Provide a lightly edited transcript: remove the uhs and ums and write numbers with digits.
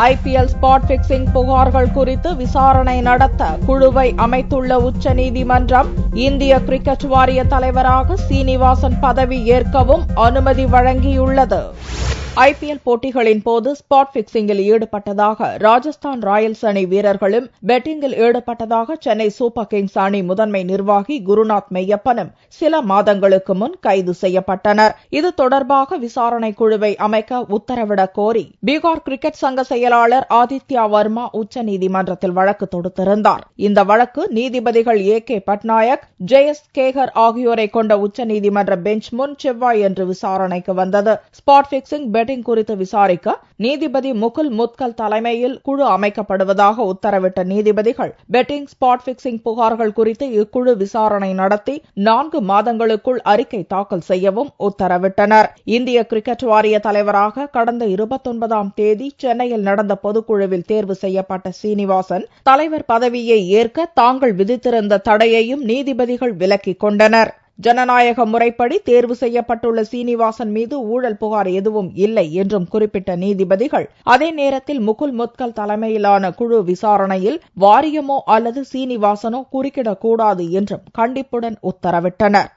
IPL spot fixing புகார்கள் குறித்து விசாரணை நடத்த குழுவை அமைத்துள்ள உச்சநீதிமன்றம் இந்திய கிரிக்கெட் வாரிய தலைவராக சீனிவாசன் பதவி ஏற்கவும் அனுமதி வழங்கியுள்ளது. ஐபிஎல் போட்டிகளின் போது ஸ்பாட் பிக்சிங்கில் ஈடுபட்டதாக ராஜஸ்தான் ராயல்ஸ் அணி வீரர்களும் பெட்டிங்கில் ஈடுபட்டதாக சென்னை சூப்பர் கிங்ஸ் அணி முதன்மை நிர்வாகி குருநாத் மெய்யப்பனும் சில மாதங்களுக்கு முன் கைது செய்யப்பட்டனர். இது தொடர்பாக விசாரணை குழுவை அமைக்க உத்தரவிடக் கோரி பீகார் கிரிக்கெட் சங்க செயலாளர் ஆதித்யா வர்மா உச்சநீதிமன்றத்தில் வழக்கு தொடுத்திருந்தார். இந்த வழக்கு நீதிபதிகள் ஏ.கே. பட்நாயக், ஜே.எஸ். கேகர் ஆகியோரை கொண்ட உச்சநீதிமன்ற பெஞ்ச் முன் செவ்வாயன்று விசாரணைக்கு வந்தது. ஸ்பாட் பிக்சிங் குறித்து விசாரிக்க நீதிபதி முகுல் முத்கல் தலைமையில் குழு அமைக்கப்படுவதாக உத்தரவிட்ட நீதிபதிகள் பெட்டிங், ஸ்பாட் பிக்சிங் புகார்கள் குறித்து இக்குழு விசாரணை நடத்தி 4 மாதங்களுக்குள் அறிக்கை தாக்கல் செய்யவும் உத்தரவிட்டனர். இந்திய கிரிக்கெட் வாரிய தலைவராக கடந்த 29ஆம் தேதி சென்னையில் நடந்த பொதுக்குழுவில் தேர்வு செய்யப்பட்ட சீனிவாசன் தலைவர் பதவியை ஏற்க தாங்கள் விதித்திருந்த தடையையும் நீதிபதிகள் விலக்கிக் கொண்டனர். ஜனநாயக முறைப்படி தேர்வு செய்யப்பட்டுள்ள சீனிவாசன் மீது ஊழல் புகார் எதுவும் இல்லை என்றும் குறிப்பிட்ட நீதிபதிகள் அதே நேரத்தில் முகுல் முத்கல் தலைமையிலான குழு விசாரணையில் வாரியமோ அல்லது சீனிவாசனோ குறுக்கிடக்கூடாது என்றும் கண்டிப்புடன் உத்தரவிட்டனர்.